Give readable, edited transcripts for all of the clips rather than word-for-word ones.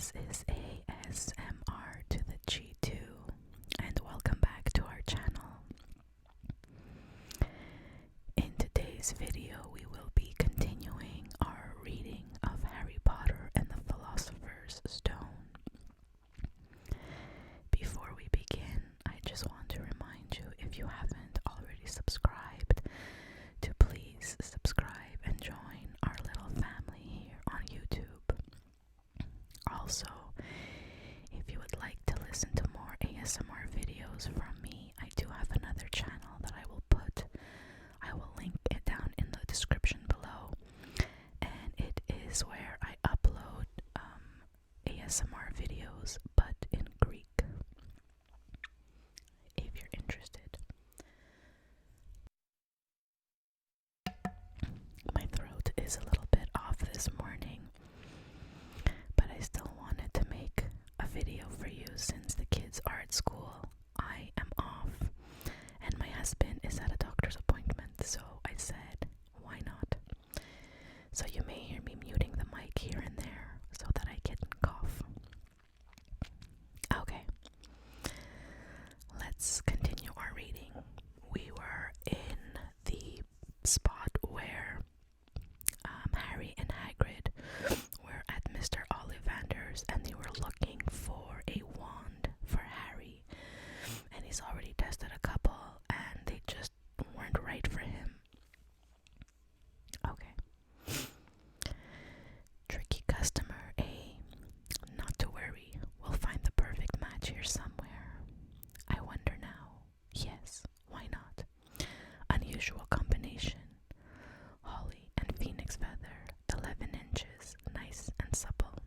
This is ASMR to the G2, and welcome back to our channel. In today's video, we will be continuing our reading of Harry Potter and the Philosopher's Stone. Before we begin, I just want to remind you, if you haven't already subscribed, to please subscribe and join our little family here on YouTube. Also, if you would like to listen to more ASMR videos from me, I do have another channel that I will link it down in the description below, and it is where I upload ASMR videos but in Greek, if you're interested. My throat is a little bit off this morning, but I still wanted to make a video for you since the kids are at school. I am off, and my husband is at a doctor's appointment, so I said, why not? So you may hear me muting the mic here and there so that I can cough. Okay, let's continue our reading. We were in the spot where Harry and Hagrid were at Mr. Ollivander's, and they were looking for a wand for Harry, and he's already tested a couple and they just weren't right for him. Okay. Tricky customer A. Not to worry, we'll find the perfect match here somewhere. I wonder now. Yes, why not? Unusual combination. Holly and phoenix feather, 11 inches, nice and supple.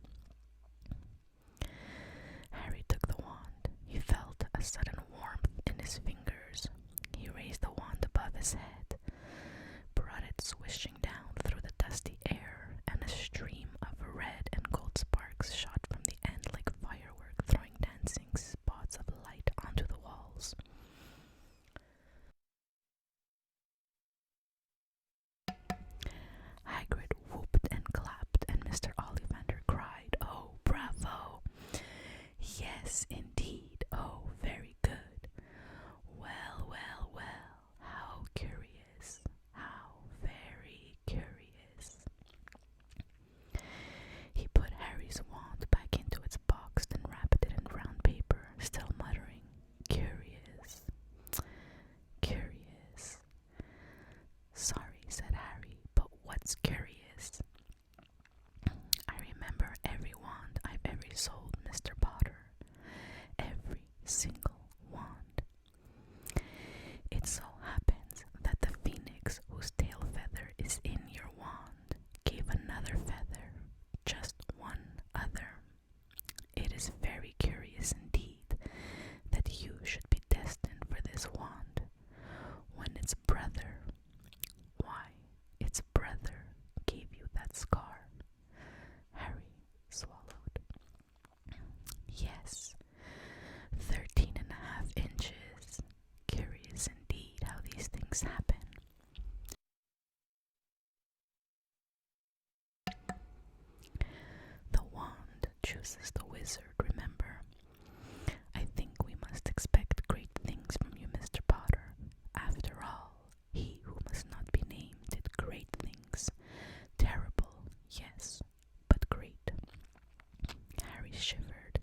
Harry took the wand. He felt a sudden warmth in his fingers. He raised the wand above his head, brought it swishing down through the dusty air, and a stream of red and gold sparks shot from the end like firework, throwing dancing spots of light onto the walls. Hagrid whooped and clapped, and Mr. Ollivander cried, "Oh, bravo! Yes, indeed. Oh, very good. Well, well, well. How curious. How very curious." He put Harry's wand back into its box and wrapped it in brown paper, still muttering, "Curious. Curious." "Sorry," said Harry, "but what's curious?" "I remember every wand I've ever sold, Mr. Potter. Every single wand. It so happens that the phoenix whose tail feather is in your wand gave another feather, just one other. It is very curious indeed that you should be destined for this wand, when its brother, why, its brother gave you that scar." Harry swallowed. "Yes, 13.5 inches. Curious indeed how these things happen." "The wand chooses the wizard, remember. I think we must expect great things from you, Mr. Potter. After all, he who must not be named did great things. Terrible, yes, but great." Harry shivered.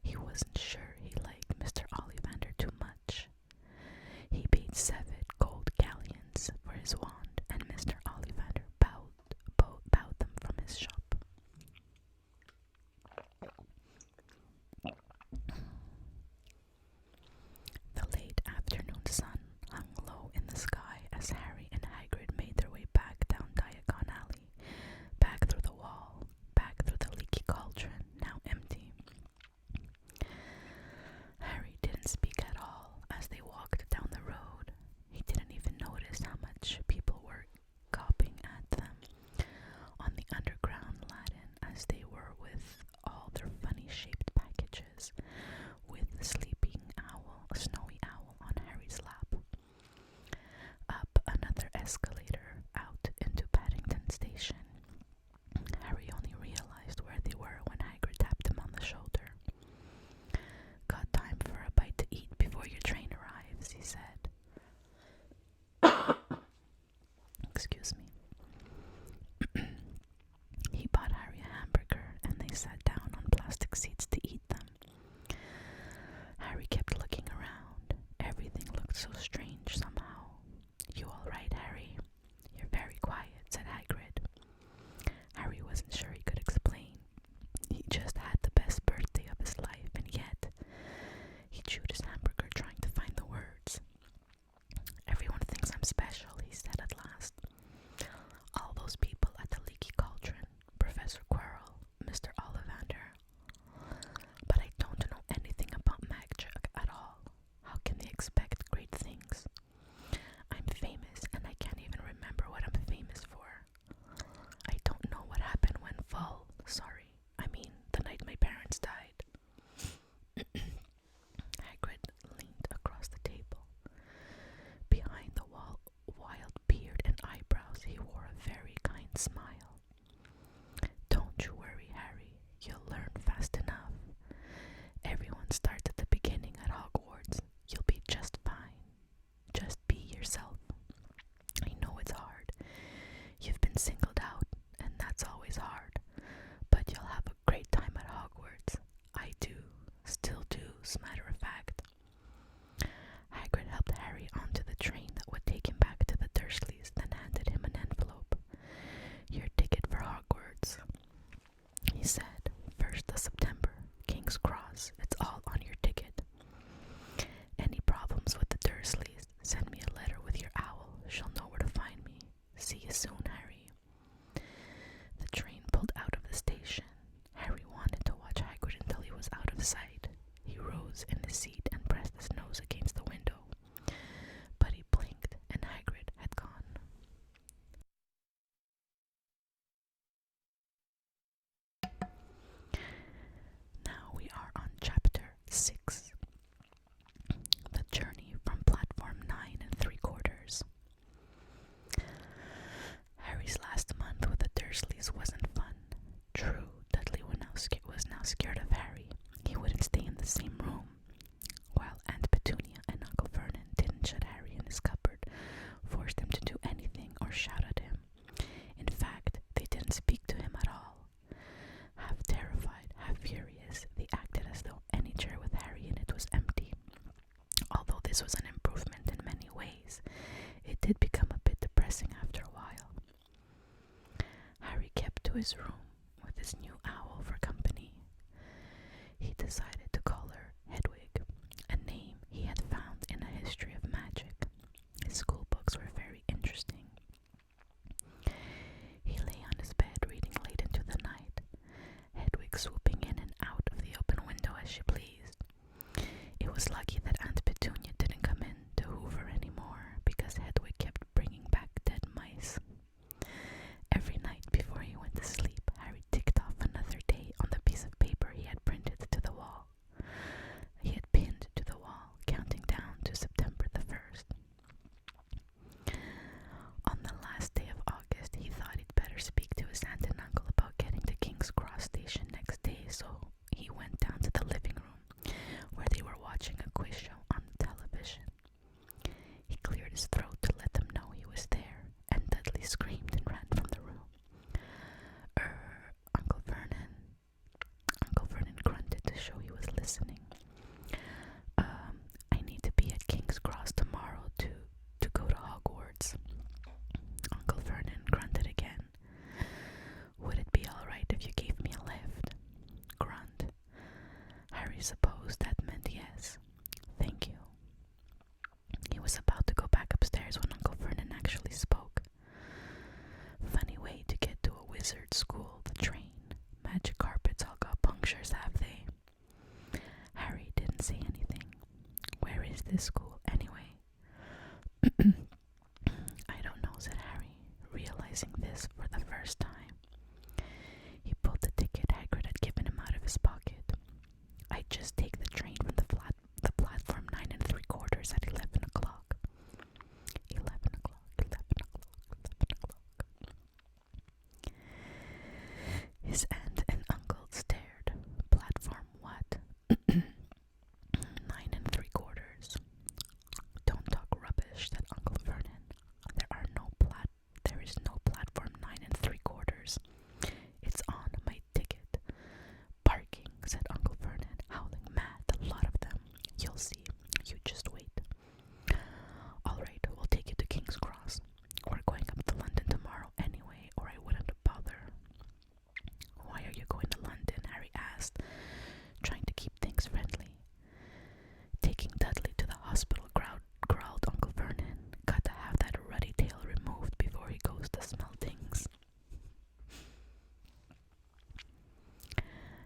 He wasn't sure he liked Mr. Ollivander too much. He paid 7 gold galleons for his wand, and Mr. Ollivander bowed them from his shop. excuse me. He bought Harry a hamburger and they sat down on plastic seats to eat them. Harry kept looking around. Everything looked so strange somehow. "You all right, Harry? You're very quiet," said Hagrid. Harry wasn't sure he could explain. He just had the best birthday of his life, and yet he chewed his hamburger trying to find the words. "Everyone thinks I'm special," he said at last. "All those people at the Leaky Cauldron, Professor Quirrell, Mr. Ollivander. But I don't know anything about magic at all. How can they expect great things? I'm famous and I can't even remember what I'm famous for. I don't know what happened when the night my parents died." Hagrid leaned across the table. Behind the wild beard and eyebrows, he wore a very kind smile. "Don't you worry, Harry. You'll learn fast enough. Everyone starts at the beginning at Hogwarts. You'll be just fine. Just be yourself. I know it's hard. You've been singled out, and that's always hard. But you'll have a great time at Hogwarts. I do. Still do, as a matter of fact." Hagrid helped Harry onto the train that would take him back to the Dursleys, then handed him an envelope. "Your ticket for Hogwarts," he said. "1st of September, King's Cross. It's all on your ticket. Any problems with the Dursleys, send me a letter with your owl. She'll know where to find me. See you soon, Harry." The train pulled out of the station. Harry wanted to watch Hagrid until he was out of sight. He rose in his seat and pressed his nose against the window. But he blinked and Hagrid had gone. Now we are on chapter 6. The journey from platform 9 3/4. Harry's last month with the Dursleys wasn't fun. True, Dudley was now scared of Harry. He wouldn't stay in the same room, while Aunt Petunia and Uncle Vernon didn't shut Harry in his cupboard, forced him to do anything, or shout at him. In fact, they didn't speak to him at all. Half terrified, half furious, they acted as though any chair with Harry in it was empty. Although this was an improvement in many ways, it did become a bit depressing after a while. Harry kept to his room with his new owl for company. He decided to call her Hedwig, a name he had found in a history of magic. His school books were very interesting. He lay on his bed reading late into the night, Hedwig swooping in and out of the open window as she pleased. It was lucky that Aunt Petunia didn't come in to hoover anymore, because Hedwig kept bringing back dead mice. Every night before he went to sleep, Harry ticked off another day on the piece of paper he had pinned to the wall, counting down to September the 1st. On the last day of August, he thought he'd better speak to his aunt and uncle about getting to King's Cross Station next day, so he went down to the living room, where they were watching a quiz show on the television. He cleared his throat to let them know he was there, and Dudley screamed and ran from the room. Uncle Vernon. Uncle Vernon grunted to show he was listening. I need to be at King's Cross tomorrow to go to Hogwarts." Uncle Vernon grunted again. "Would it be all right if you gave me a lift?" Grunt. Harry supposed that meant yes. "Thank you." He was about to go back upstairs when Uncle Vernon actually spoke. "Funny way to get to a wizard school, the train. Magic carpets all got punctures, have they?" Harry didn't say anything. "Where is this school, anyway?" "I don't know," said Harry, realizing this for the first time. He pulled the ticket Hagrid had given him out of his pocket. "I just take the train from the platform 9 3/4 at 11 o'clock. 11 o'clock, 11 o'clock, 11 o'clock. His aunt and uncle stared. Platform what? 9 3/4. You'll see. You just wait. All right, we'll take you to King's Cross. We're going up to London tomorrow anyway, or I wouldn't bother. Why are you going to London? Harry asked, trying to keep things friendly. Taking Dudley to the hospital, growled Uncle Vernon. Got to have that ruddy tail removed before he goes to smell things.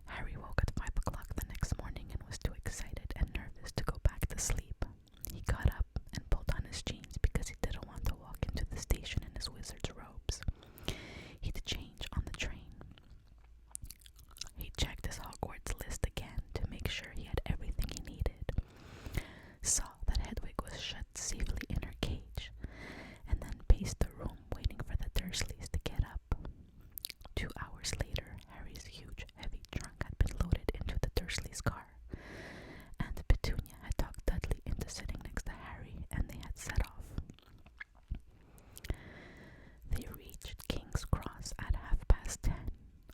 Harry woke at 5 o'clock the next morning and was too excited and nervous to go back to sleep. He got up and pulled on his jeans because he didn't want to walk into the station in his wizard's robes. He'd change on the train. He checked his Hogwarts list again to make sure he had everything he needed. Saw that Hedwig was shut safely in her cage, and then paced the room waiting for the Dursleys to get up. 2 hours later, Harry's huge, heavy trunk had been loaded into the Dursleys' car. Aunt Petunia had talked Dudley into sitting next to Harry, and they had set off. They reached King's Cross at 10:30.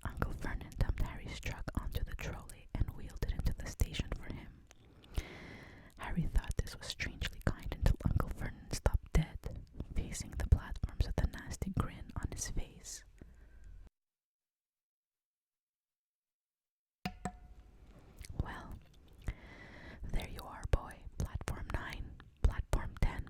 Uncle Vernon dumped Harry's truck onto the trolley and wheeled it into the station for him. Harry thought this was strangely kind until Uncle Vernon stopped dead, facing the platforms with a nasty grin on his face. Well, there you are, boy. Platform 9, platform 10.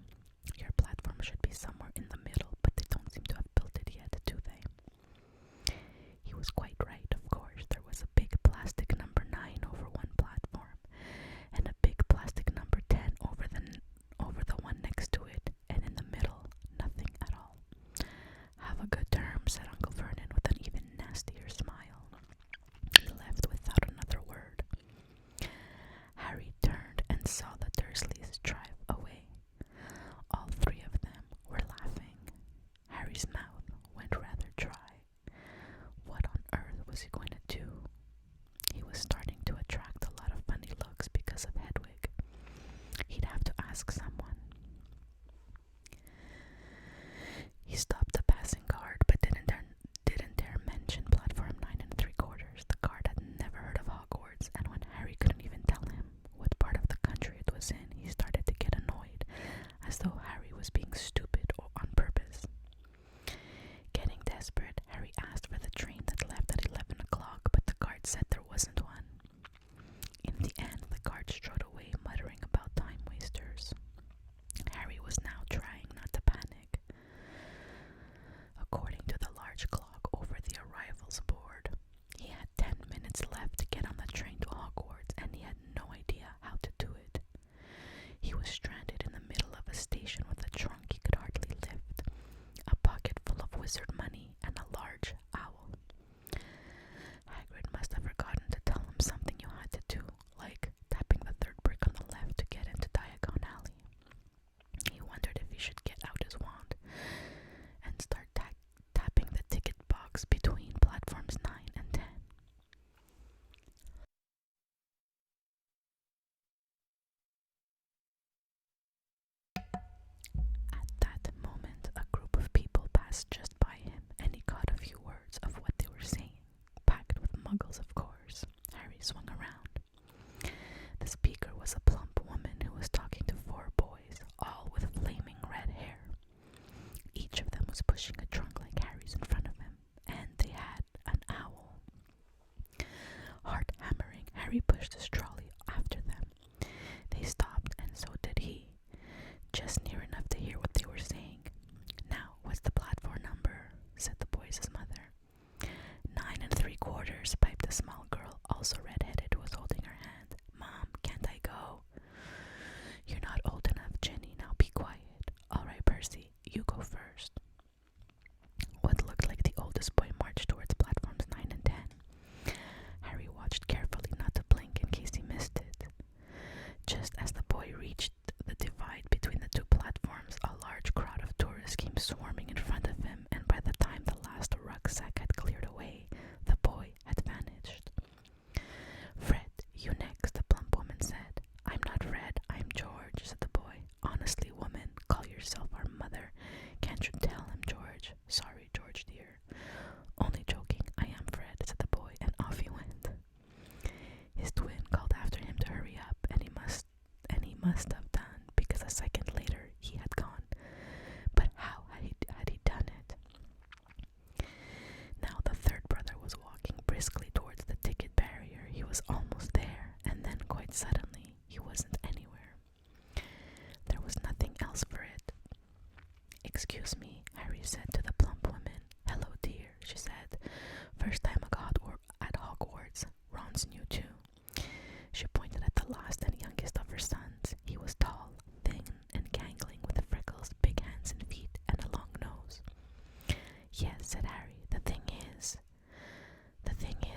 Your platform should be somewhere in the middle, but they don't seem to have built it yet, do they? He was quite right, of course. There was a big plastic number 9 over one platform, and a big plastic number 10 over the one next to it, and in the middle, nothing at all. Have a good term, said Uncle Vernon with an even nastier smile. He left without another word. Harry turned and saw the Dursleys drive away. All three of them were laughing. Harry's mouth went rather dry. What on earth was he going to do? He was starting to attract a lot of funny looks because of Hedwig. He'd have to ask someone. He stopped a passing guard, but didn't dare mention platform 9 3/4. The guard had never heard of Hogwarts, and when Harry couldn't even tell him what part of the country it was in, he started to get annoyed, as though Harry was being stupid or on purpose. Getting desperate, Harry asked for the train that left at 11 o'clock, but the guard said there wasn't one. In the end, the guard strode away, muttering about time wasters. Harry was now trying not to panic. According to the large clock over the arrivals board, he had 10 minutes left to get on the train to Hogwarts, and he had no idea how to do it. He was stranded in the middle of a station with a trunk he could hardly lift, a pocket full of wizard money, and a large owl. Hagrid must have forgotten to tell him something you had to do, like tapping the third brick on the left to get into Diagon Alley. He wondered if he should get out his wand and start tapping the ticket box between platforms 9 and 10. At that moment, a group of people passed just by him, and he caught a few words of what they were saying, packed with muggles, of course. Harry swung around. The speaker was a plump woman who was talking to 4 boys, all with flaming red hair. Each of them was pushing a trunk like Harry's in front of him, and they had an owl. Heart hammering, Harry pushed his trolley after them. They stopped, and so did he, just near enough to hear what they were saying. Now, what's the platform number? Said the boys' mother. 9 3/4, piped a small girl, also red-headed, who was holding her hand. Mom, can't I go? You're not old enough, Jenny. Now be quiet. All right, Percy, you go first. What looked like the oldest boy marched towards platforms 9 and 10. Harry watched carefully not to blink in case he missed it. Just as the boy reached the divide between the 2 platforms, a large crowd of tourists came swarming in front of him, and by the time the last rucksack had cleared away, the boy had vanished. Fred, you next, the plump woman said. I'm not Fred, I'm George, said the boy. Honestly, woman, call yourself our mother. Can't you tell him, George? Sorry, George dear. Only joking, I am Fred, said the boy, and off he went. His twin called after him to hurry up, and Harry said to the plump woman. "Hello, dear," she said. "First time I got at Hogwarts. Ron's new too." She pointed at the last and youngest of her sons. He was tall, thin, and gangling, with freckles, big hands and feet, and a long nose. "Yes," said Harry. The thing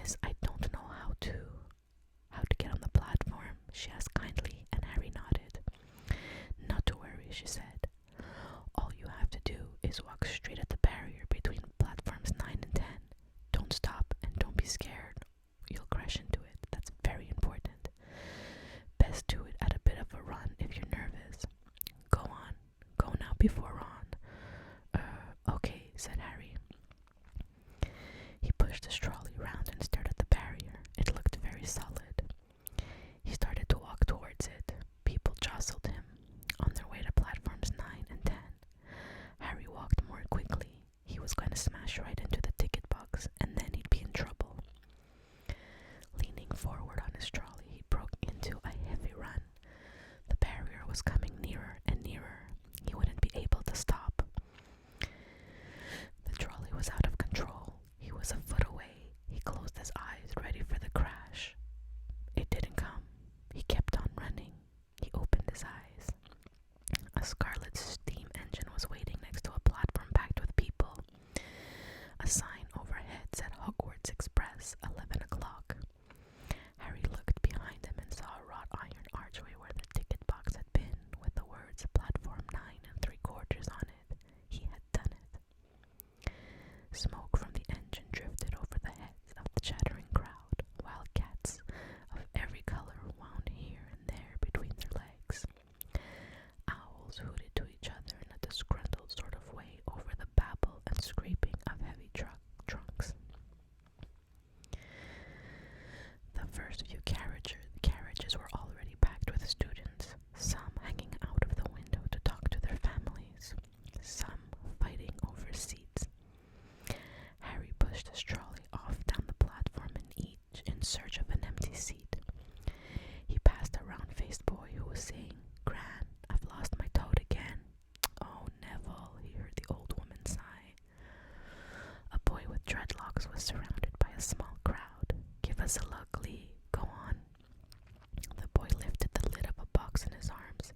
is, I don't know how to get on the platform," she asked kindly, and Harry nodded. "Not to worry," she said. "All you have to do is walk straight at the barrier between platforms 9 and 10. Don't stop and don't be scared. You'll crash into it. That's very important. Best do it at a bit of a run if you're nervous. Go on. Go now before Ron." Okay," said Harry. He pushed his trolley round and stared at the barrier. It looked very solid. He started to walk towards it. People jostled him on their way to platforms 9 and 10. Harry walked more quickly. He was going to smash right into the ticket box, and then he'd be in trouble. Leaning forward on his trolley, he broke into a heavy run. The barrier was coming nearer and nearer. He wouldn't be able to stop. The trolley was out of control. He was a foot away. He closed his eyes, ready for the crash. It didn't come. He kept on running. He opened his eyes. A scarlet steam engine was waiting next to a platform packed with people. A sign overhead said Hogwarts Express, 11 o'clock. Harry looked behind him and saw a wrought iron archway where the ticket box had been, with the words Platform 9 3/4 on it. He had done it. Smoke from the engine drifted over the heads of the chattering crowd, while cats of every color wound here and there between their legs. Owls hooted to each other in a disgruntled sort of way over the babble and scraping of heavy trunks. The first few carriages were already packed with students, some hanging out of the window to talk to their families, some fighting over seats. Harry pushed his trolley off down the platform in search of an empty seat. He passed a round-faced boy who was saying, "Gran, I've lost my toad again." "Oh, Neville," he heard the old woman sigh. A boy with dreadlocks was surrounded by a small crowd. "Give us a look, Lee. Go on." The boy lifted the lid of a box in his arms,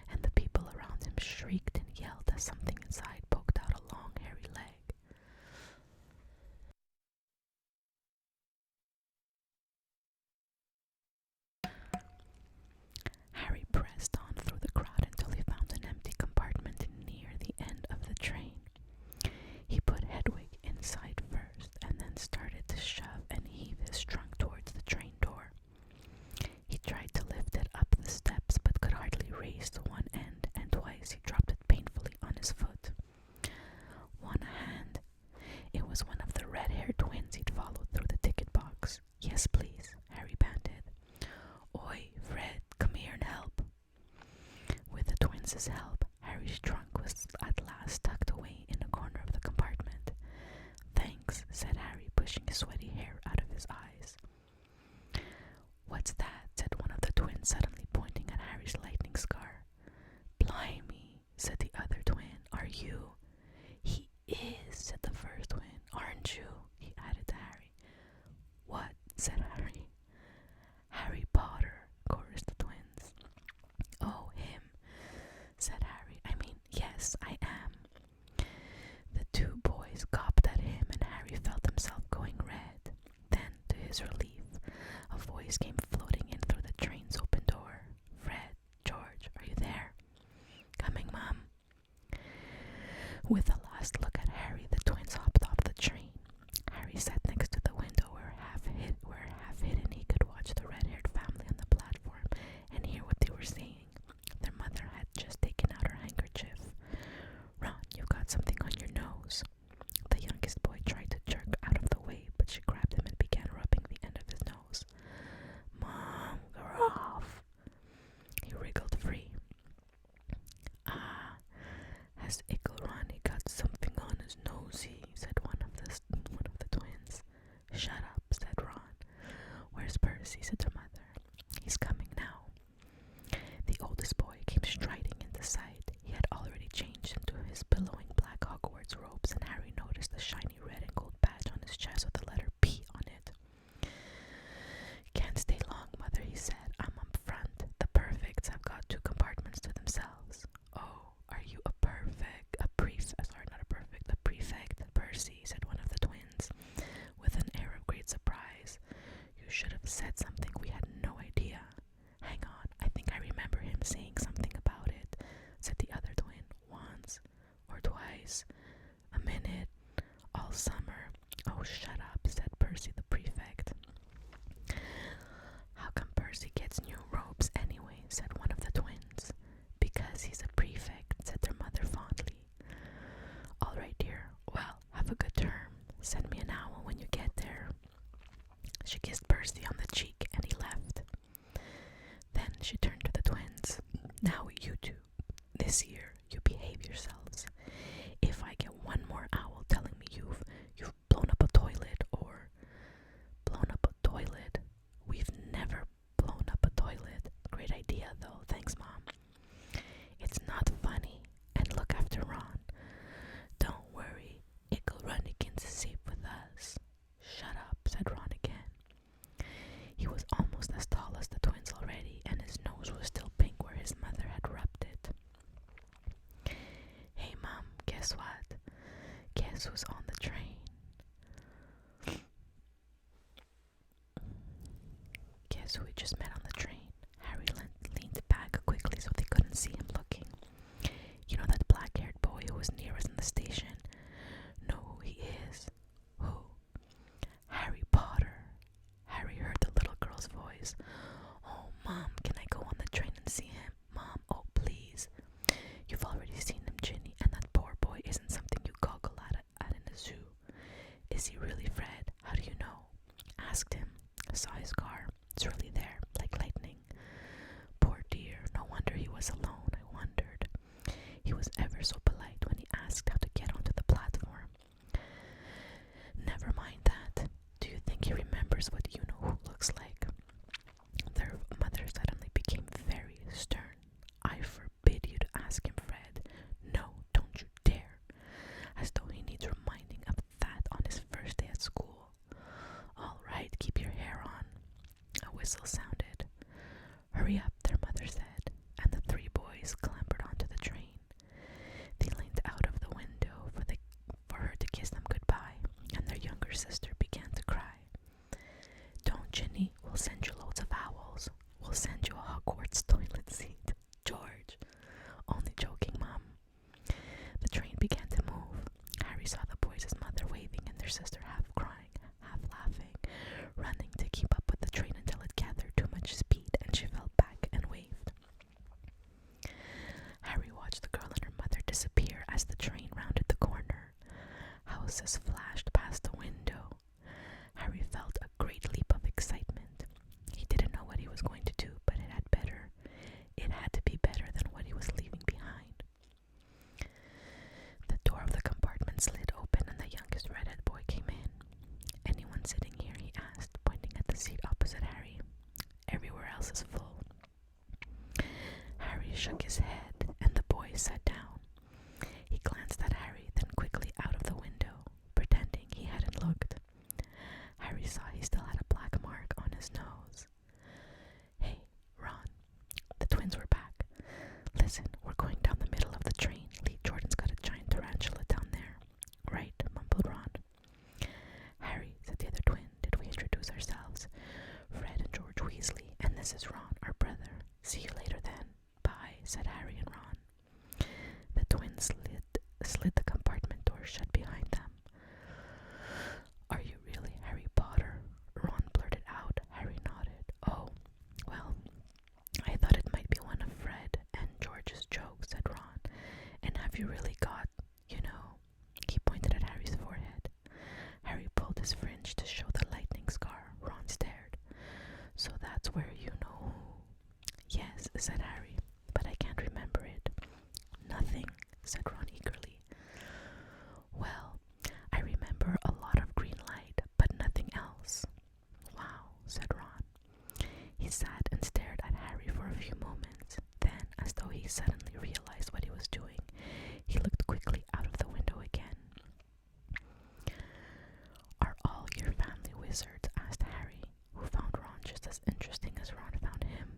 and the people around him shrieked and yelled as something inside poked out a long, hairy leg. Harry pressed on through the crowd until he found an empty compartment near the end of the train. He put Hedwig inside first and then started to shove and heave his trunk towards the train door. He tried to lift it up the steps but could hardly raise to one end, and twice he dropped it painfully on his foot. One hand. It was one of the red-haired twins he'd followed through the ticket box. "Yes, please," Harry panted. "Oi, Fred, come here and help." With the twins' help, Harry's trunk was at last tucked away in a corner of the compartment. "Thanks," said Harry, pushing his sweaty hair out of his eyes. "What's that?" said one of the twins, suddenly pointing at Harry's lightning scar. "Blimey," said the other twin. "Are you?" "He is," said the first twin. "Aren't you?" he added to Harry. "What?" said Harry. "Harry Potter," chorused the twins. "Oh, him," said Harry. Yes, I am." The two boys gawped at him, and Harry felt himself going red. Then, to his relief, a voice came floating in through the train's open door. "Fred, George, are you there?" "Coming, Mum." With a last look at Harry, the twins hopped off the train. Harry sat next to the window where half hidden he could watch the red-haired family on the platform and hear what they were saying. Their mother had just taken out her handkerchief. "Ron, you've got something on your nose." The youngest boy tried to jerk out of the way, but she grabbed him and began rubbing the end of his nose. "Mom, get off." He wriggled free. "Ah, has Ickle Ronnie got something on his nosy?" said one of the twins. "Shut up," said Ron. "Where's Percy?" said their mother. "He's coming now." The oldest boy came striding into sight. He had already changed into his billowing black Hogwarts mercy on the cheek, and he left. Then she turned to the twins. Now you two, this year you behave yourselves. If I get one more owl telling me you've blown up a toilet or blown up a toilet. We've never blown up a toilet. Great idea though, thanks Mom. It's not funny, and look after Ron. Don't worry, Ickle Runnikin's safe with us. Shut up, said Ron again. He was almost as tall as the twins already, and his nose was still pink where his mother had rubbed it. Hey Mom, guess what? Guess who's on the train? Guess who we just met on the train? Harry leaned back quickly so they couldn't see him looking. You know that black-haired boy who was near us in the station? Know who he is? Who? Harry Potter. Harry heard the little girl's voice. Oh, Mom, can I go on the train and see him? Mom, oh, please. You've already seen him, Ginny, and that poor boy isn't something you goggle at in a zoo. Is he really, Fred? How do you know? Asked him. Saw his car. It's really there, like lightning. Poor dear, no wonder he was alone, I wondered. He was ever so polite when he asked how to get onto the platform. Never mind that. Do you think he remembers what you-know-who looks like? Their mother suddenly became very stern. I forbid you to ask him, Fred. No, don't you dare. As though he needs reminding of that on his first day at school. All right, keep your hair on. A whistle sounded. Hurry up, their mother said, and the three boys clambered onto the train. They leaned out of the window for her to kiss them goodbye, and their younger sister began to cry. Don't, Ginny, we'll send you loads of owls. We'll send you a Hogwarts toilet seat. George. Only joking, Mom. The train began to move. Harry saw the boys' mother waving and their sister half crying, half laughing, running to keep up with the train until it gathered too much speed and she fell back and waved. Harry watched the girl and her mother disappear as the train rounded the corner. Houses flashed past the window. Harry felt a great leap of excitement. He didn't know what he was going to do, but it had to be better than what he was leaving behind. The door of the compartment slid open and the youngest redhead boy came in. Anyone sitting here? He asked, pointing at the seat opposite Harry. Everywhere else is full. Harry shook his head and the boy sat down. He glanced at Harry, then quickly out of the window, pretending he hadn't looked. Harry saw he still had a black mark on his nose. Hey, Ron. The twins were back. Listen, we're going down the middle of the train. Lee Jordan's got a giant tarantula down there. Right, mumbled Ron. Harry, said the other twin, did we introduce ourselves? Fred and George Weasley, and this is Ron, our brother. See you later then. Bye, said Harry and Ron. The twins slid the compartment door shut behind them. Are you really Harry Potter? Ron blurted out. Harry nodded. Oh, well, I thought it might be one of Fred and George's jokes, said Ron. And have you really got, He pointed at Harry's forehead. Harry pulled his fringe to show the lightning scar. Ron stared. So that's where you know who? Yes, said Harry, but I can't remember it. Nothing, said Ron eagerly. Well, I remember a lot of green light, but nothing else. Wow, said Ron. He sat and stared at Harry for a few moments. Then, as though he suddenly realized what he was doing, he looked quickly out of the window again. Are all your family wizards? Asked Harry, who found Ron just as interesting as Ron found him.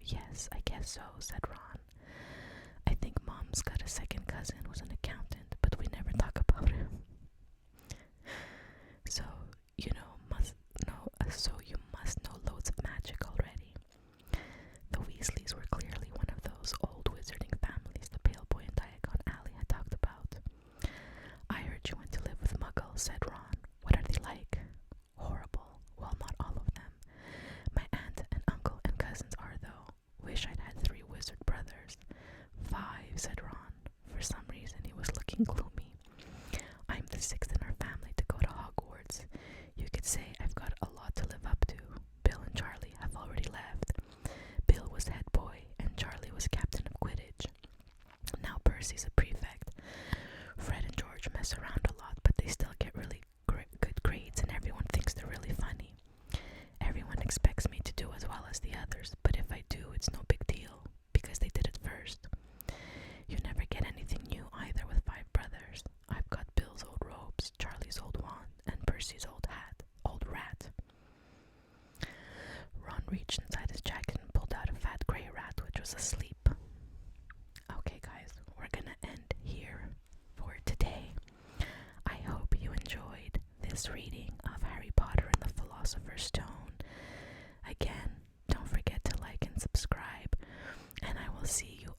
Yes, I guess so, said Ron. I think Mom's got a second cousin who's an accountant, but we never talk about him. So you must know loads of magic already. The Weasleys were clearly one of those old wizarding families the pale boy in Diagon Alley had talked about. I heard you went to live with Muggles, said Ron. What are they like? Horrible. Well, not all of them. My aunt and uncle and cousins are, though. Wish I'd had 3 wizard brothers. 5, said Ron. For some reason, he was looking gloomy. I'm the 6th in our family to go to Hogwarts. You could say I've got a lot to live up Percy's a prefect. Fred and George mess around a lot, but they still get really good grades, and everyone thinks they're really funny. Everyone expects me to do as well as the others, but if I do, it's no big deal, because they did it first. You never get anything new either with 5 brothers. I've got Bill's old robes, Charlie's old wand, and Percy's old rat. Ron reached inside his jacket and pulled out a fat grey rat which was asleep. Okay guys, we're gonna end here for today. I hope you enjoyed this reading of Harry Potter and the Philosopher's Stone. Again, don't forget to like and subscribe, and I will see you